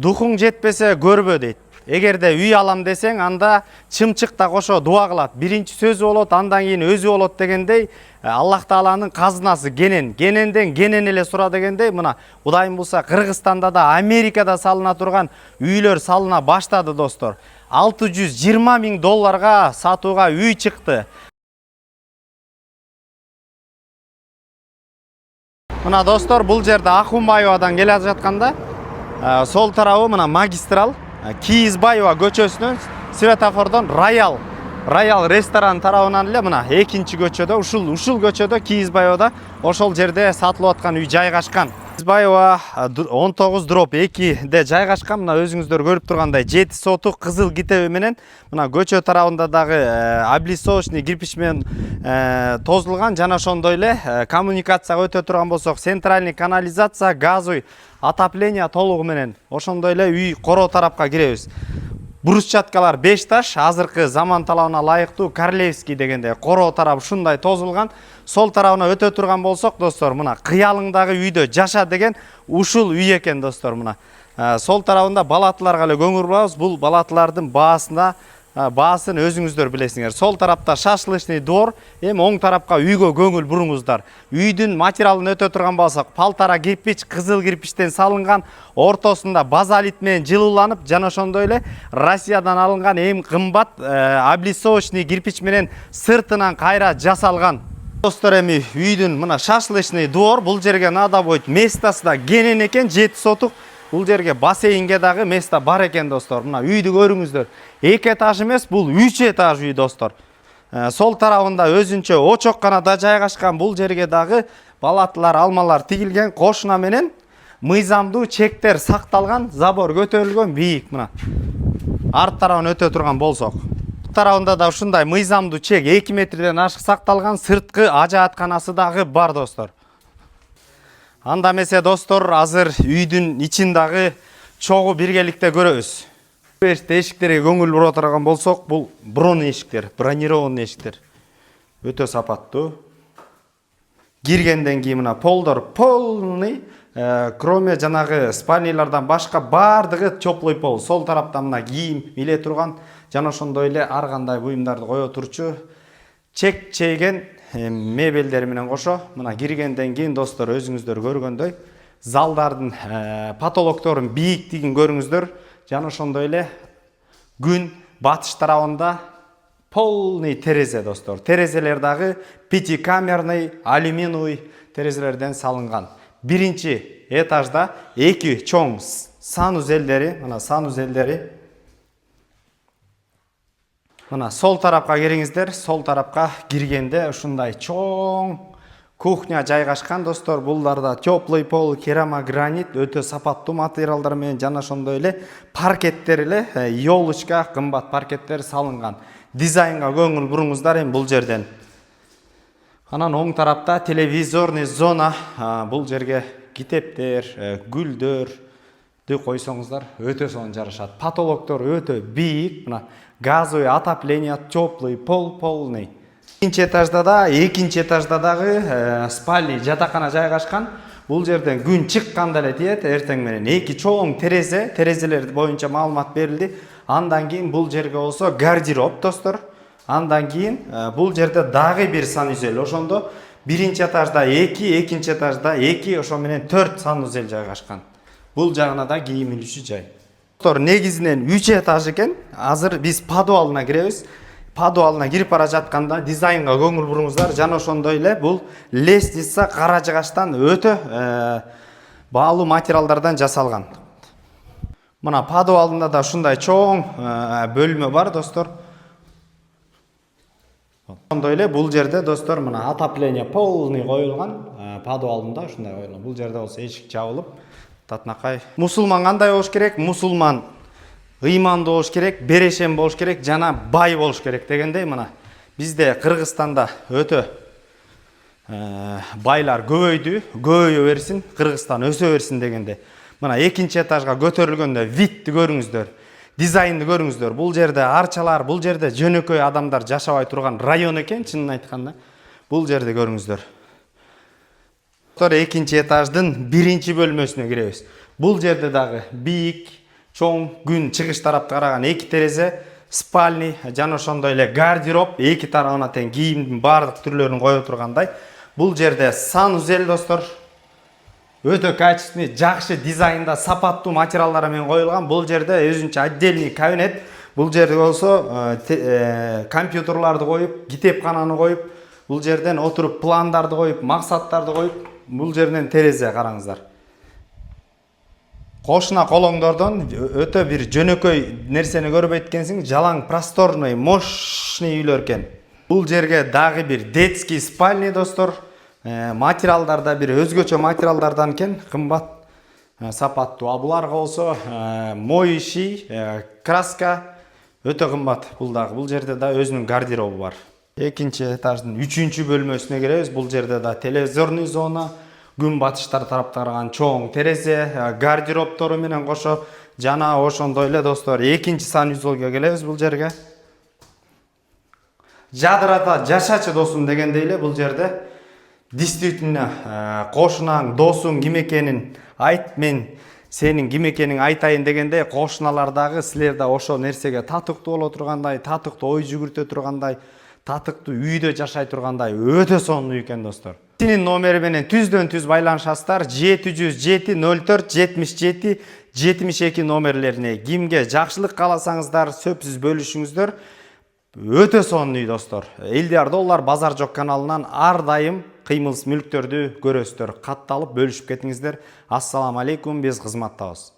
Духуң жетпесе көрбө дейт. Эгерде үй алам десең, анда чымчыкта кошо дуа кылат. Биринчи сөзү болот, андан кийин өзү болот дегендей, Аллах Тааланын казынасы кенен, кененден кенен эле сура дегендей, мына Кудайым булса Кыргызстанда да, Америкада салына турган үйлөр салына баштады, достор. $620,000 сатууга үй чыкты. Мына достор, бул жерде Акунбаевадан келе жатканда, сол тарабы мына магистрал, Кийизбаева көчөсүнөн светофордон Роял ресторан тарабынан эле мына экинчи көчөдө, ушул көчөдө Кийизбаевада ошол жерде сатылып аткан үй жайгашкан. Кийизбаева 19/2де жайгашкан. Мына өзүңүздөр көрүп тургандай 7 сотук кызыл китеби менен мына көчө тарабында дагы облицовочный кирпич менен тозулган, жана ошондой эле коммуникацияга өтө турган болсок, центральный канализация, газовый отопление толугу менен ошондой эле үй короо тарапка киребиз. Брусчаткалар 5 таш, азыркы заман талабына ылайыктуу Карлевский дегенде короо тарабы ушундай тозулган. Сол тарабына өтө турган болсок, достор, мына кыялыңдагы үйдө жаша деген ушул үй экен, достор. Мына сол тарабында балатыларга эле көңүл бурабыз. Бул балатылардын баасын өзүңүздөр билесиңер. Сол тарапта шашлычный двор, эми оң тарапка үйгө көңүл буруңуздар. Үйдүн материалын өтө турган болсок, палтара кирпич, кызыл кирпичтен салынган, ортосунда базалит менен жылууланып, жана ошондой эле Россиядан алынган эң кымбат облицовочный кирпич менен сыртынан кайра жасалган. Достор, эми үйдүн мына шашлычный двор, бул жерге нада бойт местасы да кенен экен, 7 сотук. Бул жерге бассейнге дагы место бар экен, достор. Мына үйдү көрүңүздөр. 2 этаж эмес, бул 3 этаж үй, достор. Сол тарабында өзүнчө очоккана да жайгашкан. Бул жерге дагы балатылар, алмалар тигилген, кошуна менен мыйзамдуу чектер сакталган, забор көтөрүлгөн, бийик. Мына арт тарабын өтө турган болсок, тарабында да ушундай мыйзамдуу чек 2 метрден ашык сакталган, сырткы ажаатканасы дагы бар, достор. Анда эмесе, достор, азыр үйдүн ичин дагы чогуу биргеликте көрөбүз. Эшиктерге көңүл бура турган болсок, бул бронированный эшиктер. Өтө сапаттуу. Киргенден кийин мына полдор полный, кроме жанагы спальнялардан башка бардыгы теплый пол. Сол тарапта мына кийим иле турган, жана ошондой эле ар кандай буюмдарды кое турчу чек-чейген мебелдер менен кошо. Мына киргенден кийин, достор, өзүңүздөр көргөндөй, залдардын потолокторун бийиктигин көрүңүздөр. Жана ошондой эле күн батыш тарабында полный терезе, достор. Терезелер дагы пятикамерный алюминиевый терезелерден салынган. Биринчи этажда 2 чоң санузелдери, мына санузелдери. Мына сол тарапка кириңиздер. Сол тарапка киргенде ушундай чоң кухня жайгашкан, достор. Булдарда теплый пол, керамогранит, өтө сапаттуу материалдар менен, жана ошондой эле паркеттер эле, елочка, кымбат паркеттер салынган. Дизайнга көңүл буруңуздар эми бул жерден. Анан оң тарапта телевизорный зона. Бул жерге китептер, гүлдөрдү койсоңуздар өтө сонун жарашат. Потолоктор өтө бийик. Мына газовый отопление, теплый пол полный. Экинчи этажда дагы спальный жатакана жайгашкан. Бул жерден күн чыкканда эле тиет, эртең менен 2 чоң терезелер боюнча маалымат берилди. Андан кийин бул жерге болсо гардероб, достор. Андан кийин бул жерде дагы бир санузел. Ошондо биринчи этажда 2, экинчи этажда 2, ошо менен 4 санузел жайгашкан. Бул жагына да кийим илүүчү жай. Достор, негизинен 3 этаж экен. Азыр биз подвалына киребиз. Подвалына кирип бара жатканда дизайнга көңүл буруңуздар. Жана ошондой эле бул лестница кара жыгачтан өтө баалуу материалдардан жасалган. Мына подвалында да ушундай чоң бөлмө бар, достор. Ошондой эле бул жерде, достор, мына отопление полный коюлган. Подвалында ушундай коюлган. Бул жерде болсо эшик жабылып, татнакай. Мусулман кандай болуш керек? Мусулман ыймандуу болуш керек, берешем болуш керек, жана бай болуш керек дегендей, мына бизде Кыргызстанда өтө байлар көбөйө берсин, Кыргызстан өсө берсин дегенде. Мына экинчи этажга көтөрүлгөндө видти көрүңүздөр, дизайнды көрүңүздөр. Бул жерде арчалар, бул жерде жөнөкөй адамдар жашабай турган район экен, чынын айтканда. Бул жерде көрүңүздөр. Экинчи этаждын биринчи бөлмөсүнө киребиз. Бул жерде дагы бийик, чоң күн чыгыш тарапты караган 2 терезе, спальный жана ошондой эле гардероб, 2 тарабына тең кийимдин баардык түрлөрүн кое тургандай. Бул жерде санузел достор. Өтө качественный, жакшы дизайнда, сапаттуу материалдар менен коюлган. Бул жерде өзүнчө отдельный кабинет. Бул жерде болсо компьютерларды коюп, китепкананы коюп, бул жерден отуруп пландарды коюп, максаттарды коюп, бул жерден терезе караңыздар. Кошуна колоңдордон өтө бир жөнөкөй нерсени көрбөйт экенсиң, жалаң просторный, мощный үйлөр экен. Бул жерге дагы бир детский спальный достор. Материалдарда бир өзгөчө материалдардан экен, кымбат, сапаттуу. А буларга болсо моющий, краска өтө кымбат. Бул жерде да өзүнүн гардеробу бар. Экинчи этаждын 3-чү бөлмөсүнө киребиз. Бул жерде да телевизорный зона, күн батыштар тарапта караган чоң терезе, гардеробтору менен кошо жана ошондой эле достор 2-чи санузелге келебиз бул жерге. Жадырата жашачы досум дегендей эле бул жерде действительно кошунаң досуң ким экенин айт, мен сенин ким экениңди айтайын дегенде кошуналардагы силер да ошо нерсеге татыктуу боло тургандай, татыктуу ой жүгүртө тургандай, татыктуу үйдө жашай тургандай өтө сонун үй экен достор. Сенин номери менен түздөн-түз байланышасыздар. 707 04 77 72 номерлерине кимге жакшылык кааласаңыздар сөпсүз бөлүшүңүздөр. Өтө сонун үй достор. Элдияр доллар базар жок каналынан ар дайым кыймылсыз мүлктөрдү көрөсүздөр. Катталып бөлүшүп кетиңиздер. Ассаламу алейкум, биз кызматтабыз.